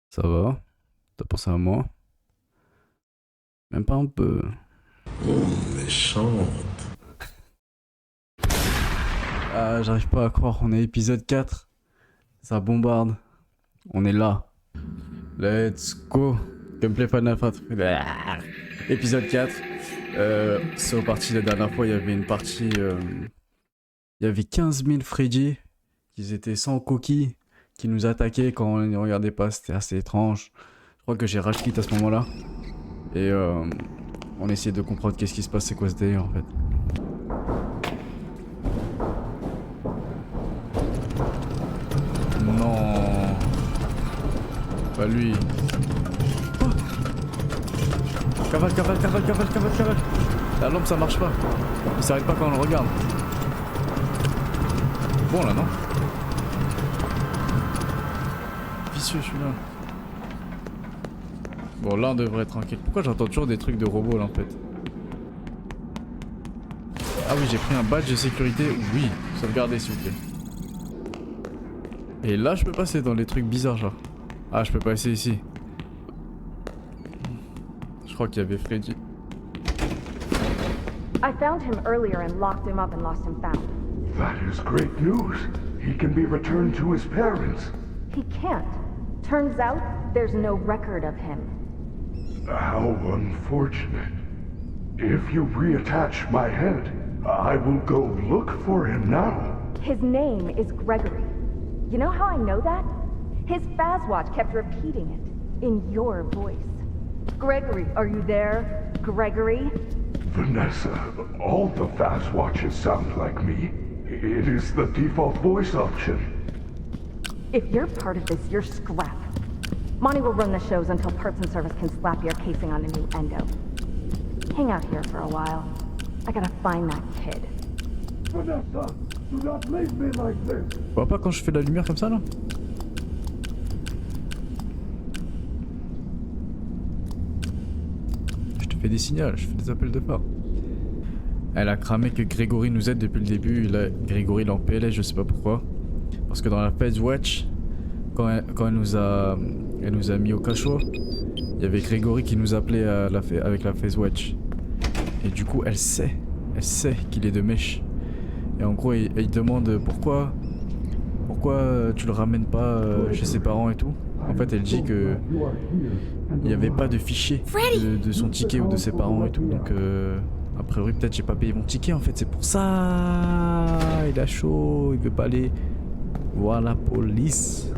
Ça va? T'as pensé à moi? Même pas un peu. Méchant. Ah, j'arrive pas à croire, on est épisode 4. Ça bombarde. On est là. Let's go. Gameplay Final Fantasy. Épisode 4. C'est au parti la dernière fois, il y avait une partie. Il y avait 15 000 Freddy qui étaient sans coquilles, qui nous attaquaient quand on les regardait pas. C'était assez étrange. Je crois que j'ai rage quit à ce moment-là. Et on essayait de comprendre qu'est-ce qui se passe, c'est quoi ce délire en fait. Non. Pas lui. Oh, cavale, cavale, cavale, cavale, cavale, cavale. La lampe ça marche pas. Il s'arrête pas quand on le regarde. Bon là non. Vicieux celui-là. Bon là on devrait être tranquille. Pourquoi j'entends toujours des trucs de robots là en fait? Ah oui, j'ai pris un badge de sécurité. Oui, sauvegardez s'il vous plaît. Et là je peux passer dans les trucs bizarres genre. Ah je peux passer ici. Je crois qu'il y avait Freddy. I found him earlier and locked him up and lost him found. That is great news. He can be returned to his parents. He can't. Turns out there's no record of him. How unfortunate. If you reattach my head, I will go look for him now. His name is Gregory. You know how I know that? His Fazwatch kept repeating it in your voice. Gregory, are you there? Gregory? Vanessa, all the fast watches sound like me. It is the default voice option. If you're part of this, you're scrap. Monty will run the shows until Parts and Service can slap your casing on a new endo. Hang out here for a while. I gotta find that kid. Vanessa, do not leave me like this. Tu vois pas quand je fais la lumière comme ça là? Je te fais des signaux, je fais des appels de phare. Elle a cramé que Grégory nous aide depuis le début. Là, Grégory il est en PLS, je sais pas pourquoi. Parce que dans la Phase Watch, quand elle nous a mis au cachot, il y avait Grégory qui nous appelait avec la Phase Watch. Et du coup, elle sait qu'il est de mèche. Et en gros, il demande pourquoi tu le ramènes pas chez ses parents et tout. En fait, elle dit que il n'y avait pas de fichier de son ticket ou de ses parents et tout. Donc, a priori, peut-être j'ai pas payé mon ticket en fait. C'est pour ça. Il a chaud, il veut pas aller voir la police.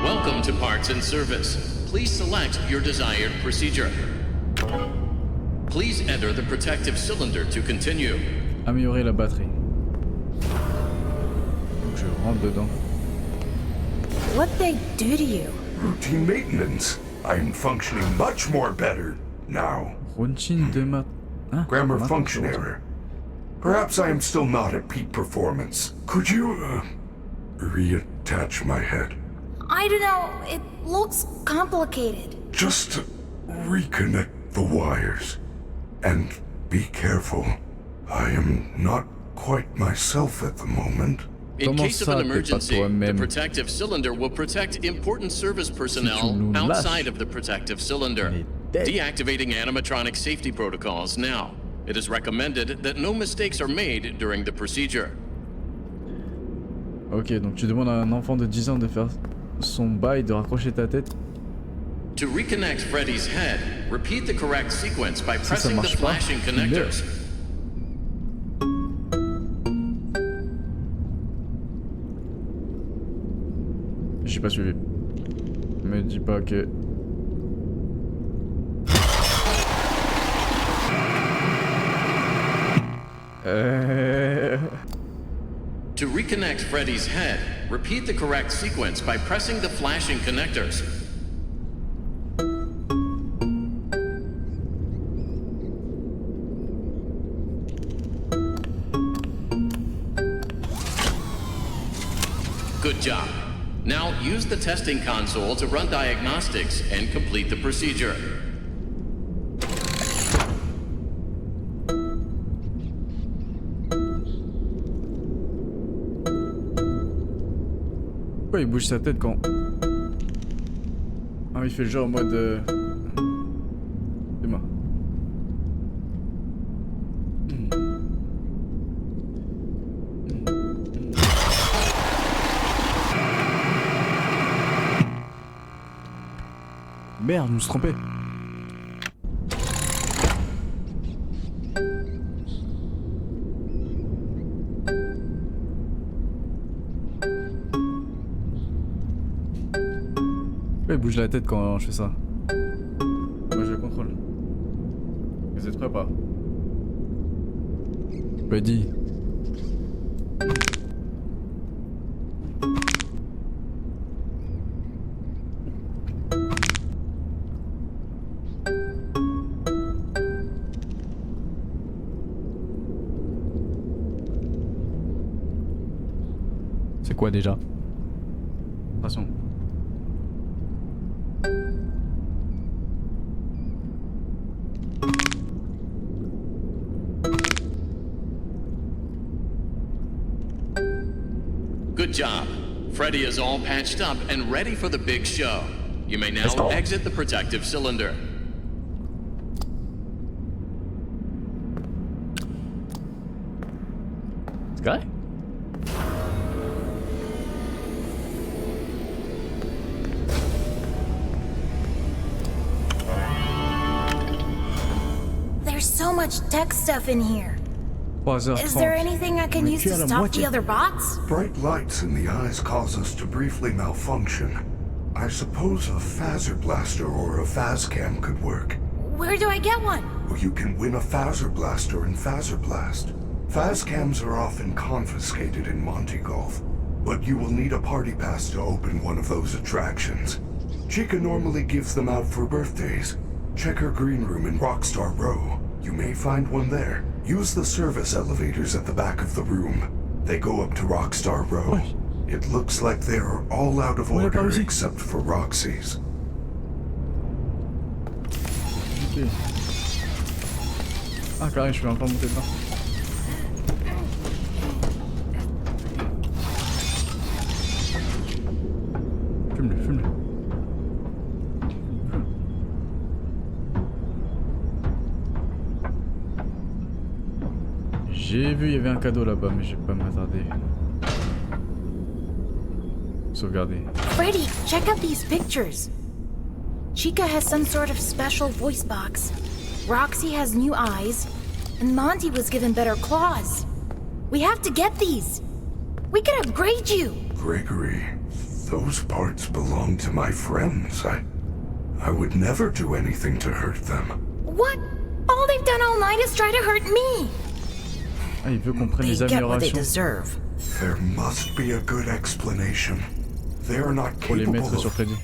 Welcome to Parts and Service. Please select your desired procedure. Please enter the protective cylinder to continue. Améliorer la batterie. Donc je rentre dedans. What'd they do to you? Routine maintenance. I am functioning much more better now. Routine de mat... Hein? Grammar Mat- function error. Perhaps I am still not at peak performance. Could you, reattach my head? I don't know. It looks complicated. Just reconnect the wires. And be careful. I am not quite myself at the moment. In Comment case of ça, an t'es pas emergency, the toi-même? protective cylinder will protect important service personnel nous outside lâches, of the protective cylinder. on est dead. Deactivating animatronic safety protocols now. It is recommended that no mistakes are made during the procedure. Ok, donc tu demandes à un enfant de 10 ans de faire son bail, de raccrocher ta tête. To reconnect Freddy's head, repeat the correct sequence by ça pressing the marche pas, flashing il meurt. connectors. J'ai pas suivi. Me dis pas que... To reconnect Freddy's head, repeat the correct sequence by pressing the flashing connectors. Good job. Now use the testing console to run diagnostics and complete the procedure. Pourquoi il bouge sa tête quand... Ah il fait le genre en mode... C'est moi. Merde, je me suis trompé. Pourquoi il bouge la tête quand je fais ça? Moi je le contrôle. Vous êtes prêts ou pas? Ready. C'est quoi déjà? Attention. Good job. Freddy is all patched up and ready for the big show. You may now exit the protective cylinder. This guy? There's so much tech stuff in here. 3h30. Is there anything I can use to stop the other bots? Bright lights in the eyes cause us to briefly malfunction. I suppose a phaser blaster or a phascam could work. Where do I get one? Or you can win a phaser blaster in Phaser Blast. Phascams are often confiscated in Monty Golf, but you will need a party pass to open one of those attractions. Chica normally gives them out for birthdays. Check her green room in Rockstar Row. You may find one there. Use the service elevators at the back of the room. They go up to Rockstar Row. It looks like they are all out of order except for Roxy's. Ok. Ah carré, je peux encore monter dedans. Fume-le, fume-le. J'ai vu, il y avait un cadeau là-bas, mais je vais pas m'attarder. Sauvegarder. Freddy, check out these pictures. Chica has some sort of special voice box. Roxy has new eyes. And Monty was given better claws. We have to get these. We can upgrade you. Gregory, those parts belong to my friends. I would never do anything to hurt them. What? All they've done all night is try to hurt me. Ah, il veut qu'on prenne les They get what they améliorations deserve. There must be a good explanation. They are not pour les capable mettre sur of Freddy.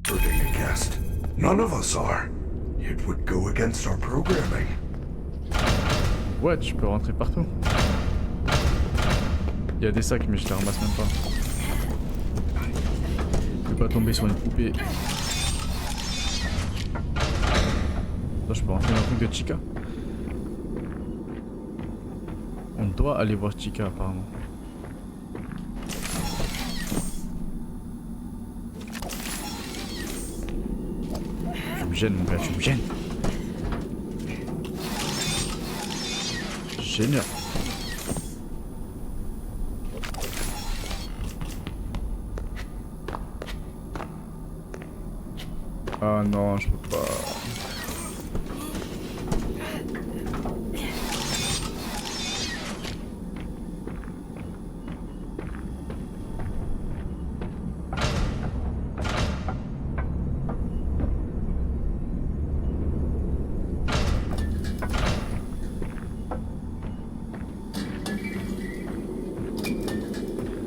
hurting a guest. None of us are. It would go against our programming. Ouais, tu peux rentrer partout. Il y a des sacs, mais je les ramasse même pas. Je peux pas tomber sur une poupée. Là, je peux rentrer dans le truc de Chica. On doit aller voir Chica apparemment. Tu me gênes mon gars, tu me gênes. Génial. Ah non, je peux pas.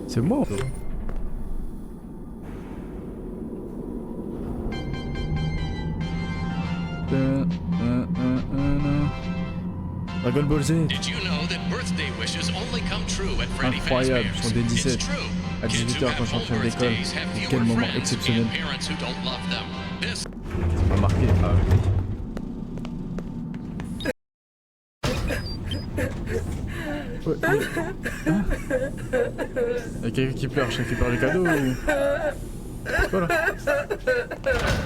C'est moi. Dragon Ball Z. Did you know that birthday wishes only come true at Freddy Incroyable, Fazbear's? sont des 17. It's true. À Kids 18 who h have quand je suis en full train d'école. birthdays have Quel fewer moment friends exceptionnel. and parents who don't love them. This Ça m'a marqué. Ah oui. Ouais. Hein? Y'a quelqu'un qui pleure, je récupère le cadeau ou... Voilà.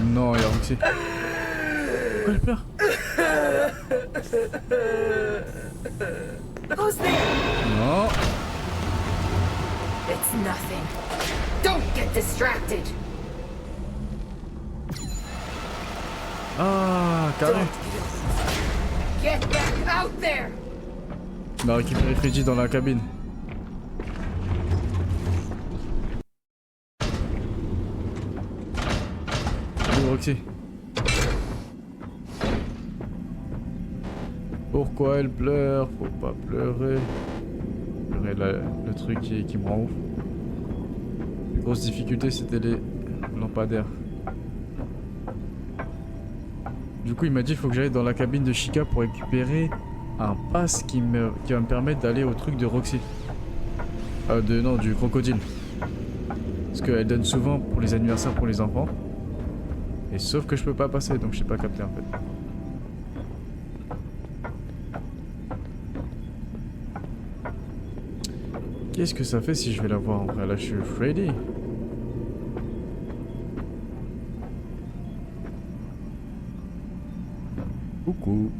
Non, y'a Roxy. Pourquoi elle pleure? Who's there? Non. It's nothing. Don't get distracted. Ah, carré. Get back out there. On a récupéré Freddy dans la cabine. Salut Roxy. Pourquoi elle pleure? Faut pas pleurer. Pleurer le truc qui me rend ouf. La plus grosse difficulté c'était les lampadaires. Du coup il m'a dit il faut que j'aille dans la cabine de Chica pour récupérer un pass qui va me permettre d'aller au truc de Roxy. Non, du crocodile. Parce qu'elle donne souvent pour les anniversaires pour les enfants. Et sauf que je peux pas passer donc je sais pas capter en fait. Qu'est-ce que ça fait si je vais la voir en vrai? Là je suis Freddy. Coucou.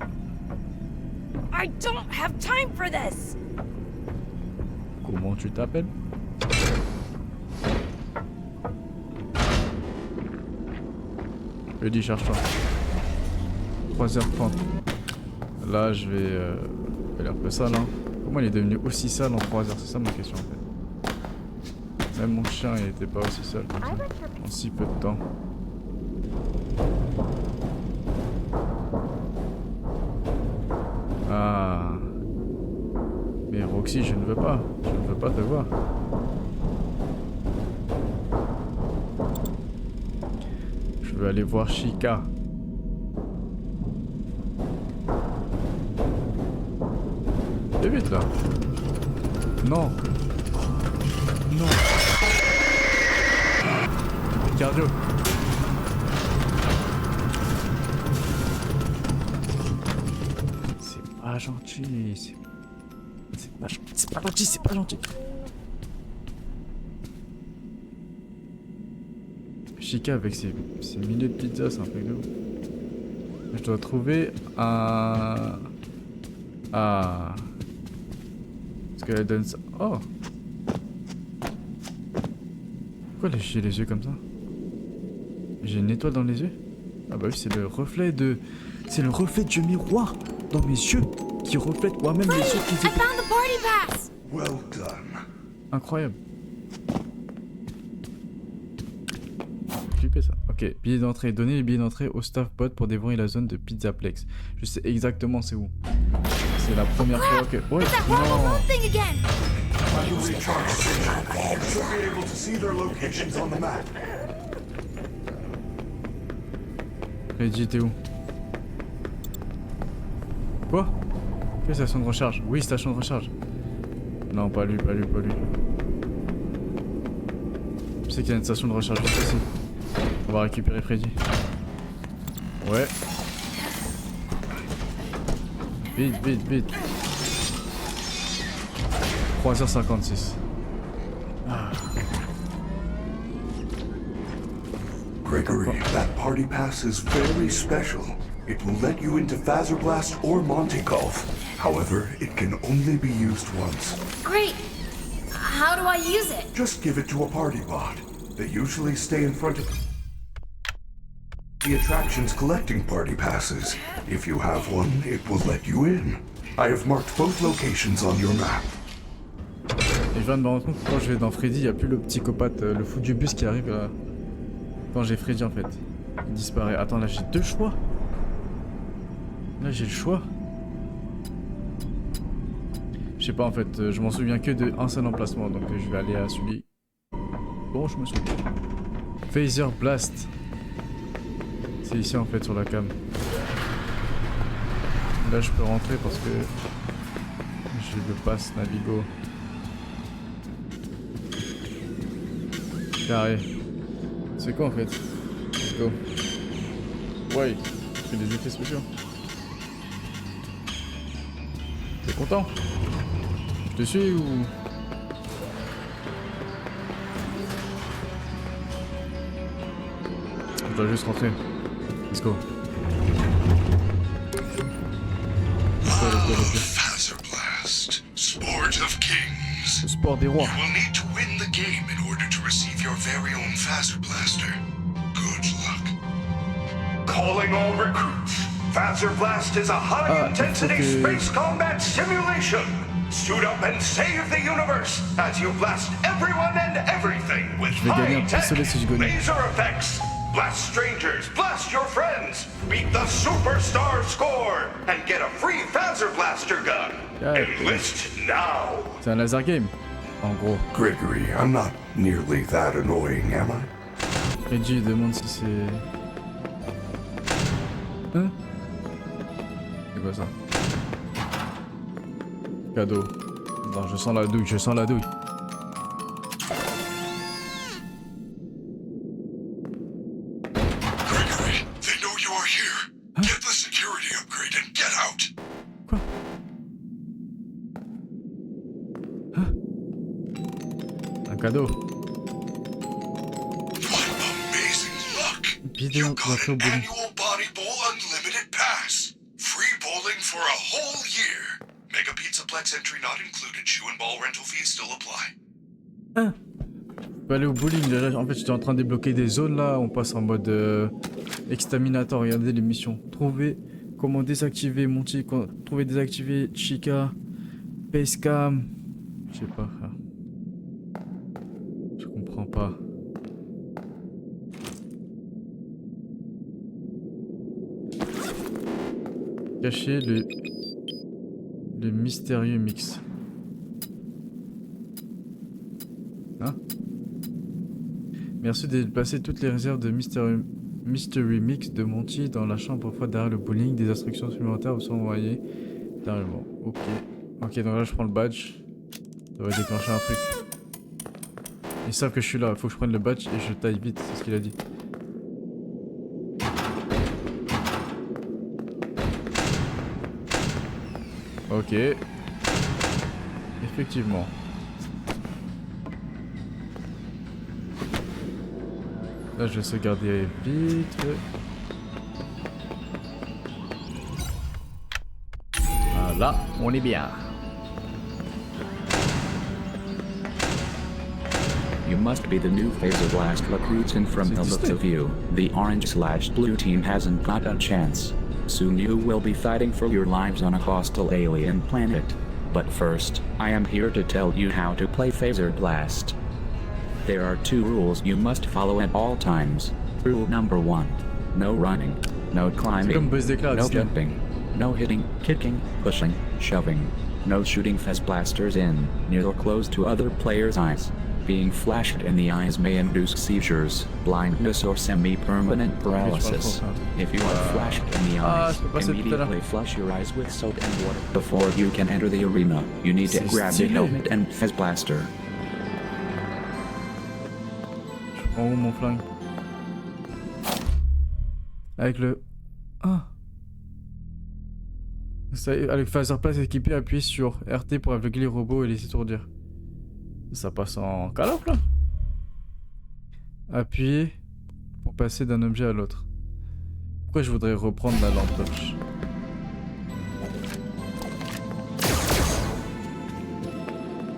I don't have time for this. Comment tu t'appelles? Freddy, cherche-toi. 3h30. Là je vais... Elle est un peu sale hein. Comment il est devenu aussi sale en 3 heures? C'est ça ma question en fait. Même mon chien il était pas aussi sale comme ça, en si peu de temps. Ah. Mais Roxy, je ne veux pas. Je ne veux pas te voir. Je veux aller voir Chica. Et vite là. Non. Non. Cardio. C'est pas gentil. C'est pas gentil. C'est pas gentil. C'est pas gentil. Chica avec ses milliers de pizzas, c'est un truc de ouf. Je dois trouver un... Ah... Parce qu'elle donne ça... Oh! Pourquoi j'ai les yeux comme ça? J'ai une étoile dans les yeux? Ah bah oui, c'est le reflet de... C'est le reflet du miroir dans mes yeux qui reflète moi-même les yeux qui... I found the party pass. Well done. Incroyable. Flipper ça. Ok, billet d'entrée. Donnez les billets d'entrée au staff bot pour dévorer la zone de Pizzaplex. Je sais exactement c'est où. C'est la première fois que... Ouais, non. Thing again. When you recharge the signal, you should be able to see their locations on the map. Freddy, t'es où? Quoi? Quelle station de recharge? Oui, station de recharge. Non, pas lui, pas lui, pas lui. Je sais qu'il y a une station de recharge juste ici. On va récupérer Freddy. Ouais. Vite, vite, vite. 3h56. Ah. Gregory, that party pass is very special. It will let you into Fazerblast or Monte Golf. However, it can only be used once. Great. How do I use it? Just give it to a party bot. They usually stay in front of the attractions collecting party passes. If you have one, it will let you in. I have marked both locations on your map. Et je viens de me rendre compte que quand je vais dans Freddy, il n'y a plus le psychopathe, le fou du bus qui arrive quand j'ai Freddy en fait. Il disparaît. Attends, là j'ai deux choix. Là j'ai le choix. Je sais pas en fait, je m'en souviens que de un seul emplacement, donc je vais aller à celui dont je me souviens. Phaser Blast. C'est ici en fait sur la cam. Là je peux rentrer parce que j'ai le pass Navigo. Carré. C'est quoi en fait? Let's go. Ouais, je fais des effets spéciaux. T'es content? Je te suis ou... dois juste rentrer. Let's go. Phaser Blast, Sport of Kings. Le sport des rois. You will need to win the game in order to receive your very own Phaser Blaster. Good luck. Calling all recruits. Phaser Blast is a high-intensity space combat simulation. Suit up and save the universe as you blast everyone and everything with high-tech laser effects. Blast strangers, blast your friends, beat the superstar score, and get a free Phaser Blaster gun. Enlist now. C'est un laser game, en gros. Gregory, I'm not nearly that annoying, am I? Reggie demande si c'est... Hein? C'est quoi ça? Cadeau. Non, je sens la douille, je sens la douille. Gregory, they know you are here. Get the security upgrade and get out. Quoi? Hein? Un cadeau. What amazing luck! Vidéo You got an bowling. annual Body Bowl Unlimited Pass. Free bowling for a whole year. Mega Pizzaplex entry not included. Shoe and ball rental fees still apply. Hein? Je peux aller au bowling là, en fait j'étais en train de débloquer des zones là, on passe en mode exterminator, regardez les missions. Trouver comment désactiver Monty, trouver désactiver Chica, Facecam. Je sais pas frère. Je comprends pas. Cacher le mystérieux mix. Hein? Merci de placer toutes les réserves de Mystery Mix de Monty dans la chambre parfois derrière le bowling. Des instructions supplémentaires vous sont envoyées derrière. Ok. Ok, donc là je prends le badge. Ça va déclencher un truc. Ils savent que je suis là, faut que je prenne le badge et je taille vite, c'est ce qu'il a dit. Ok. Effectivement. Là, je vais sauvegarder vite. Voilà, on est bien. You must be the new Phaser Blast recruits, and from the looks of you, the orange/blue team hasn't got a chance. Soon you will be fighting for your lives on a hostile alien planet. But first, I am here to tell you how to play Phaser Blast. There are 2 rules you must follow at all times. Rule number 1. No running, no climbing, no jumping, no hitting, kicking, pushing, shoving, no shooting Phase blasters in, near or close to other players' eyes. Being flashed in the eyes may induce seizures, blindness or semi-permanent paralysis. If you are flashed in the eyes, immediately flush your eyes with soap and water. Before you can enter the arena, you need to grab the helmet and Phase blaster. Je prends où mon flingue? Avec le... Ah! Avec Phaser Blast équipé, appuyez sur RT pour aveugler les robots et les étourdir. Ça passe en Call of là. Appuyez pour passer d'un objet à l'autre. Pourquoi je voudrais reprendre la lampe torche?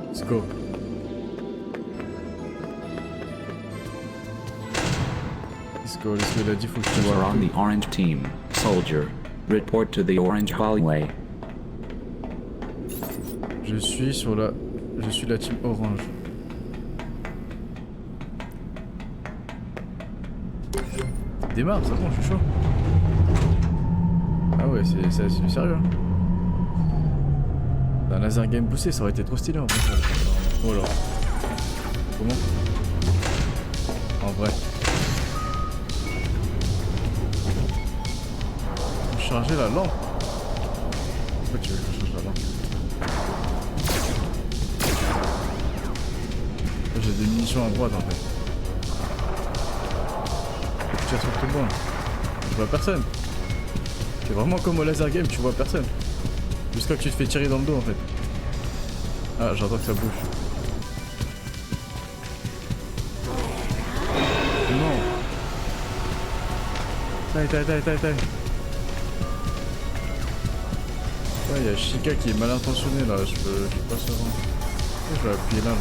Let's go. Let's go, il a dit faut que je You are on the orange team, soldier. Report to the orange hallway. Je suis sur la... Je suis la team orange. Démarre, ça bon, je suis chaud. Ah ouais, c'est du sérieux. Hein. Un laser game poussé, ça aurait été trop stylé en vrai. Oh là. Comment? En vrai. Charger la lampe. Pourquoi tu veux que je change la lampe? J'ai des munitions à droite en fait. Je tire sur tout le monde. Je vois personne. C'est vraiment comme au laser game, tu vois personne. Jusqu'à que tu te fais tirer dans le dos en fait. Ah, j'entends que ça bouge. Non. Taille. Ouais, il y a Chica qui est mal intentionné là, je peux pas savoir. Je vais appuyer là.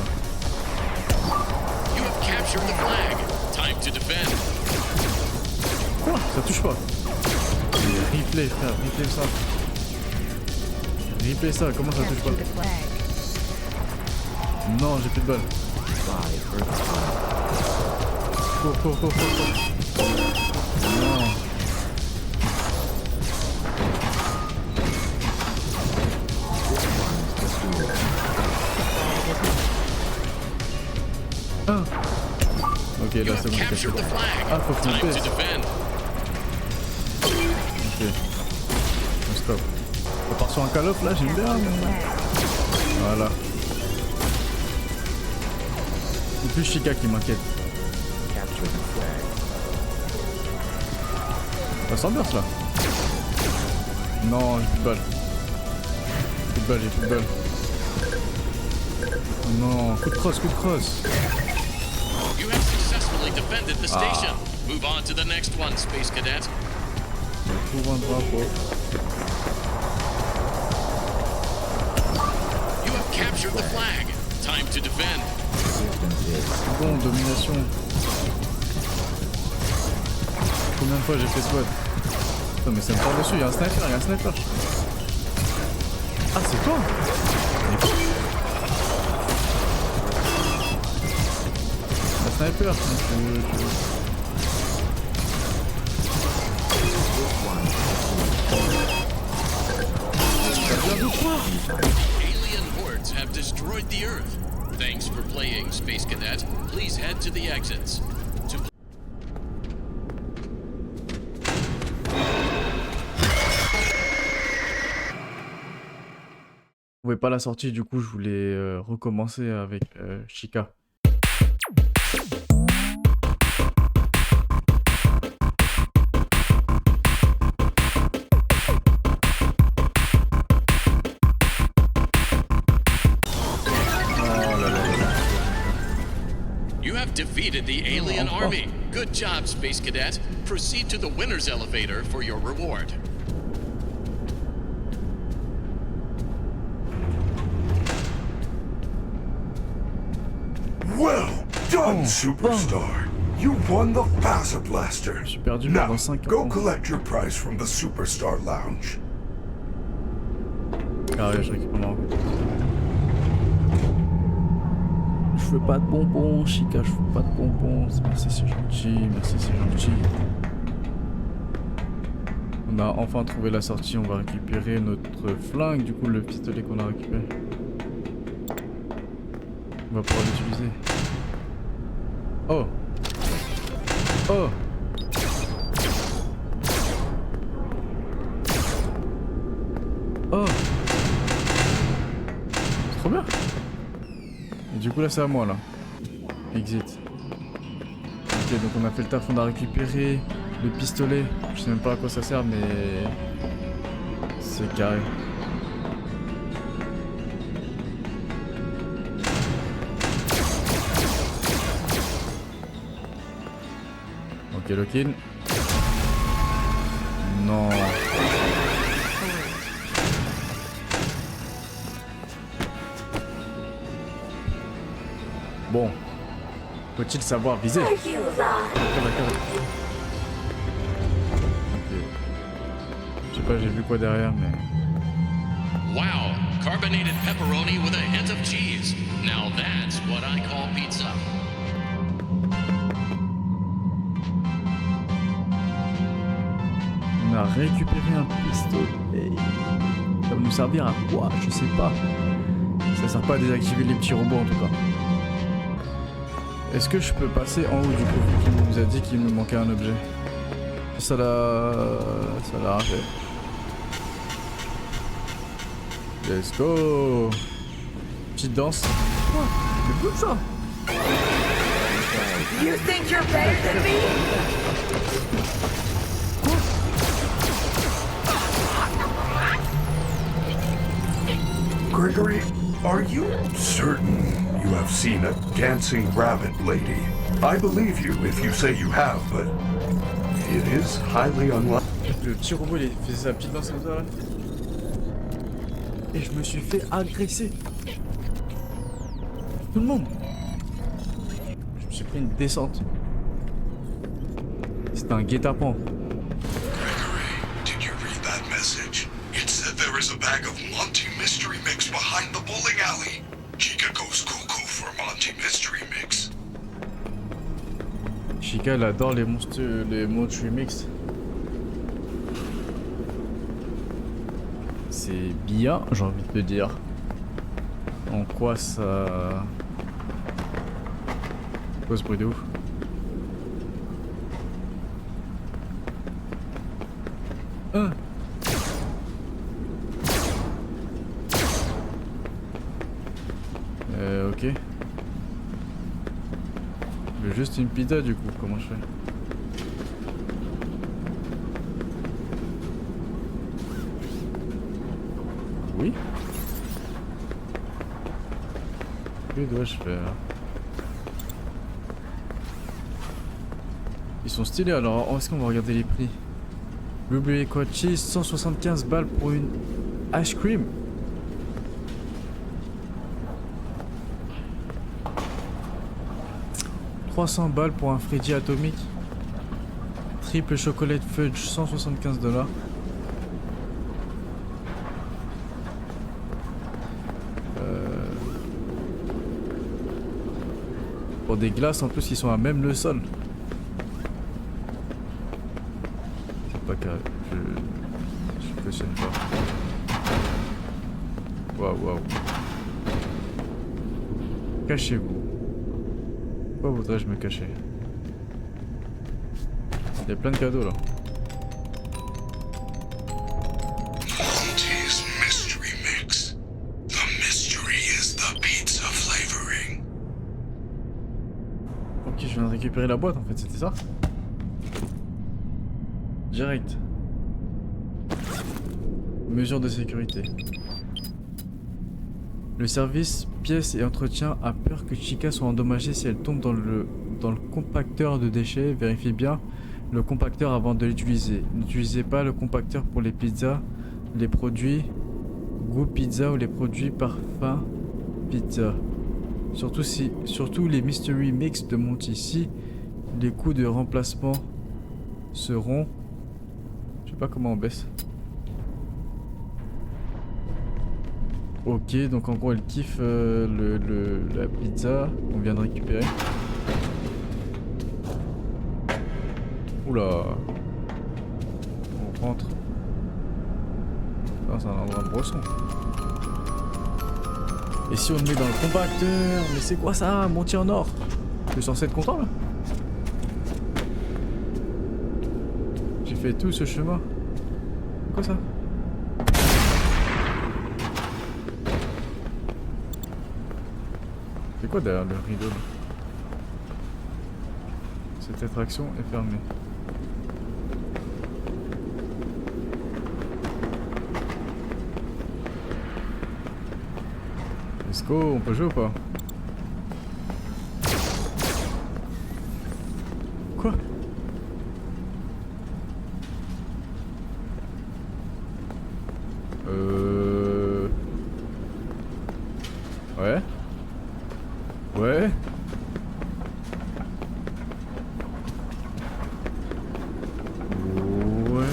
You have captured the flag. Time to defend. Quoi? Ça touche pas. Replay, frère, replay ça, comment ça touche pas? Non, j'ai plus de balles. Cours. Non. Ah. Ok, là c'est bon, j'ai capté. Ah, faut flipper. Ok. On stop. On part sur un call off là, j'aime bien. Voilà. C'est plus Chica qui m'inquiète. Ça s'ambiance là. Non, j'ai plus de balles. J'ai plus de balles. Non, coup de cross. You have successfully defended the station. Move on to the next one, Space Cadet. Je trouve un drapeau. You have captured the flag. Time to defend. Bon, domination. Combien de fois j'ai fait SWAT? Putain, mais ça me part dessus, il y a un sniper. Ah, c'est toi? Un sniper, Alien hordes have destroyed the Earth. Thanks for playing, Space Cadet. Please head to the exits. Je pouvais pas la sortie, du coup je voulais recommencer avec Chica. You have defeated the alien army. Good job, Space Cadet. Proceed to the winner's elevator for your reward. Well done, Superstar. You won the Phaser Blaster. J'ai perdu Now, pendant 5 go ans. collect your prize from the Superstar Lounge. Ah ouais, je récupère ma route. Je veux pas de bonbons, Chica, je veux pas de bonbons. Merci, c'est gentil. On a enfin trouvé la sortie, on va récupérer notre flingue, du coup le pistolet qu'on a récupéré. On va pouvoir l'utiliser. Oh! C'est trop bien! Et du coup là c'est à moi là. Exit. Ok, donc on a fait le taf, on a récupéré le pistolet. Je sais même pas à quoi ça sert mais... c'est carré. Ok, lock-in. Non. Bon. Faut-il savoir viser? Ok. Je sais pas, j'ai vu quoi derrière, mais... Wow, carbonated pepperoni with a hint of cheese. Now that's what I call pizza. On a récupéré un pistolet. Ça va nous servir à quoi? Je sais pas. Ça sert pas à désactiver les petits robots en tout cas. Est-ce que je peux passer en haut du coup vu qu'il nous a dit qu'il me manquait un objet? Ça l'a arrêté. Let's go. Petite danse. Quoi? Mais tout ça. You think you're better than me? Gregory, are you certain you have seen a dancing rabbit lady? I believe you if you say you have, but It is highly unlikely. Le petit robot il faisait sa petite danse comme ça là. Et je me suis fait agresser. Tout le monde. Je me suis pris une descente. C'était un guet-apens. Gregory, did you read that message? It said there is a bag of Monty Mystery Mix behind the bowling alley. Chica goes cuckoo for Monty Mystery Mix. Chica elle adore les monstres, les Monty Mix. C'est bien, j'ai envie de te dire. En quoi ça... Quoi ce bruit de ouf? Ok. Je veux juste une pizza du coup, comment je fais? Oui. Que dois-je faire? Ils sont stylés alors, est-ce qu'on va regarder les prix? Blueberry Quad Cheese, 175 balles pour une ice cream. « 300 balles pour un Freddy atomique. Triple chocolate fudge, 175 $. Pour des glaces en plus qui sont à même le sol. C'est pas carré. Je cautionne pas. Waouh, waouh. Cachez-vous. Pourquoi voudrais-je me cacher? Il y a plein de cadeaux là. Monty's Mystery Mix. The mystery is the pizza flavoring. Ok, je viens de récupérer la boîte en fait, c'était ça? Direct. Mesures de sécurité. Le service pièces et entretien a peur que Chica soit endommagée si elle tombe dans le compacteur de déchets. Vérifiez bien le compacteur avant de l'utiliser. N'utilisez pas le compacteur pour les pizzas, les produits goût pizza ou les produits parfum pizza. Surtout les Mystery Mix de Monty. Si les coûts de remplacement seront... Je sais pas comment on baisse. Ok, donc en gros elle kiffe la pizza qu'on vient de récupérer. Oula. On rentre. Ah, c'est un endroit brosson. Et si on le met dans le compacteur? Mais c'est quoi ça? Monty en or. Je suis censé être content là. J'ai fait tout ce chemin. C'est quoi ça? C'est quoi derrière le rideau là? Cette attraction est fermée. Let's go, on peut jouer ou pas? Quoi? Ouais. Ouais. Ouais.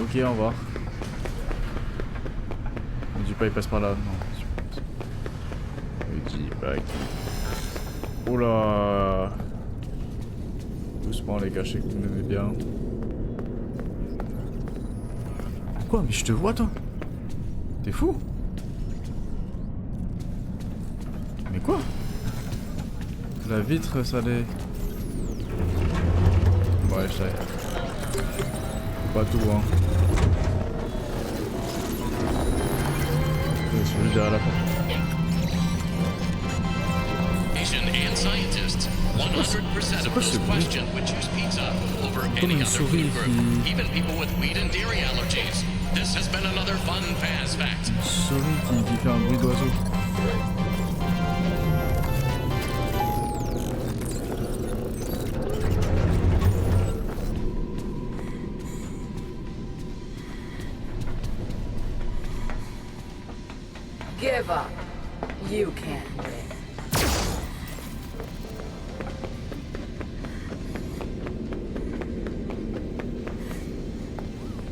Ok, au revoir. On dit pas il passe par là, non. Il dit pas qu'il... Oh là. Doucement les gars, je sais que vous m'aimez bien. Quoi? Mais je te vois toi? T'es fou? Mais quoi? La vitre, ça l'est... Ouais, je sais. Pas tout, hein. Je suis juste derrière la porte. Asian and scientists, 100% of those questioned would choose pizza over any other food group, even people with wheat and dairy allergies. This has been another fun Faz fact. Souris qui fait un bruit d'oiseau. Give up. You can't win.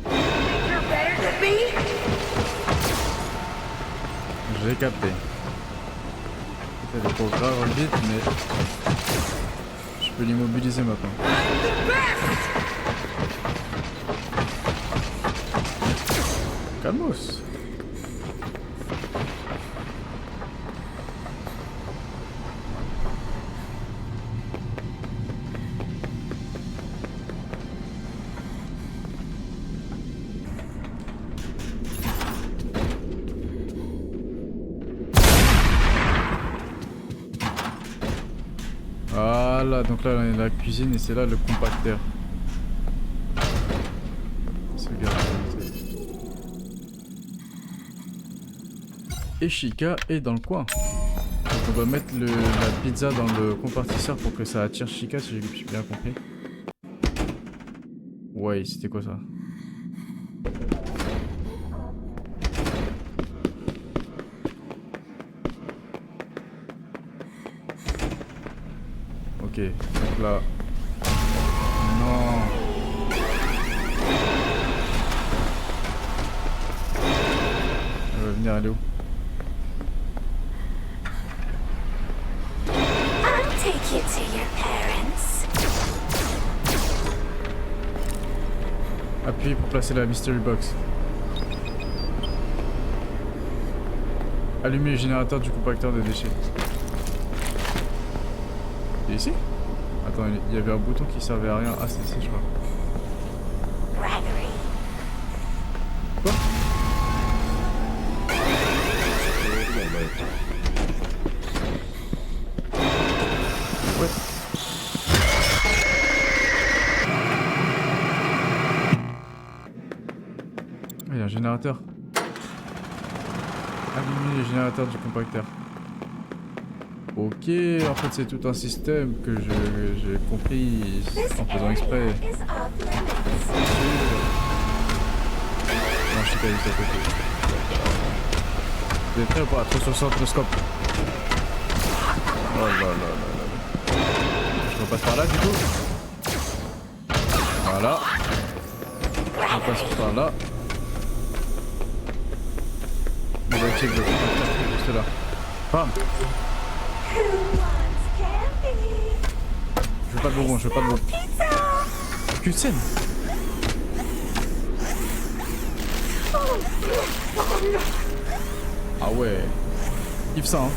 Think you're better than me? J'ai capté. C'est des pauvres graves vite, mais je peux l'immobiliser maintenant. I'm the best! Calmos. Voilà, donc là on est dans la cuisine et c'est là le compacteur. Et Chica est dans le coin. Donc on va mettre la pizza dans le compartisseur pour que ça attire Chica si j'ai bien compris. Ouais, c'était quoi ça? Ok, donc là... Non. Elle va venir, elle est où? Take you to your parents. Appuyez pour placer la mystery box. Allumez le générateur du compacteur de déchets. C'est ici? Attends, il y avait un bouton qui servait à rien. Ah, c'est ici, je crois. Quoi? Ouais. Il y a un générateur. Allumer le générateur du compacteur. Ok, en fait c'est tout un système que j'ai compris en faisant exprès. Non, je sais pas, il est à côté. Vous êtes prêts ou pas? 360 le scope. Oh là là là là. Je repasse par là du coup. Voilà. Je repasse par là. On va check le compacteur juste là. Bam. Je veux pas de bonbons, je veux pas de bonbons. Cutscene. Ah ouais. Kiffe ça hein.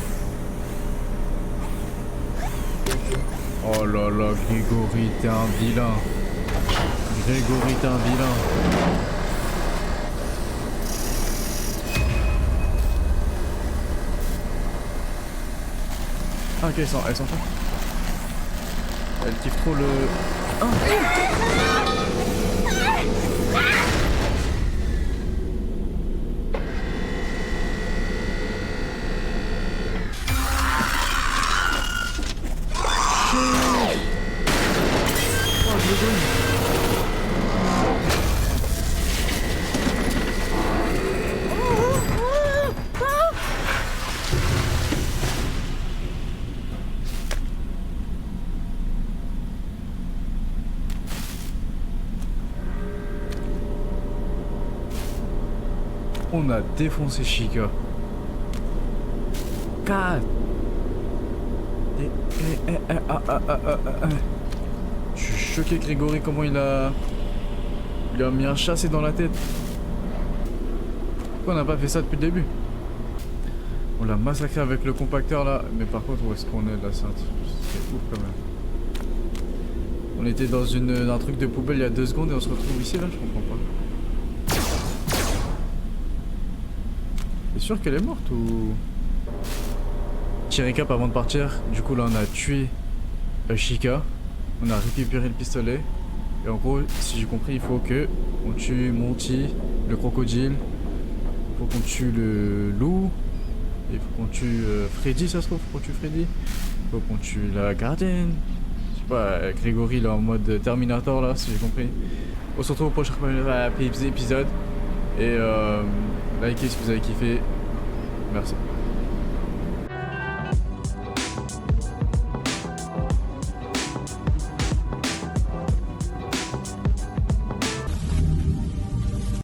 Oh là là, Grégory, t'es un vilain. Grégory, t'es un vilain. Ah ok, elles sont fait. Elle kiffe trop le... Ah. On a défoncé Chica. 4. Je suis choqué Grégory comment il a mis un chassé dans la tête. Pourquoi on n'a pas fait ça depuis le début? On l'a massacré avec le compacteur là. Mais par contre où est-ce qu'on est là? C'est ouf quand même. On était dans un truc de poubelle il y a 2 secondes et on se retrouve ici là, je comprends pas. T'es sûr qu'elle est morte ou... Petit récap avant de partir, du coup là on a tué Chica, on a récupéré le pistolet et en gros si j'ai compris il faut que on tue Monty, le crocodile, il faut qu'on tue le loup, il faut qu'on tue Freddy, ça se trouve, faut qu'on tue Freddy, il faut qu'on tue la gardienne, je sais pas, Grégory là en mode Terminator là si j'ai compris. On se retrouve au prochain épisode et likez si vous avez kiffé. Merci.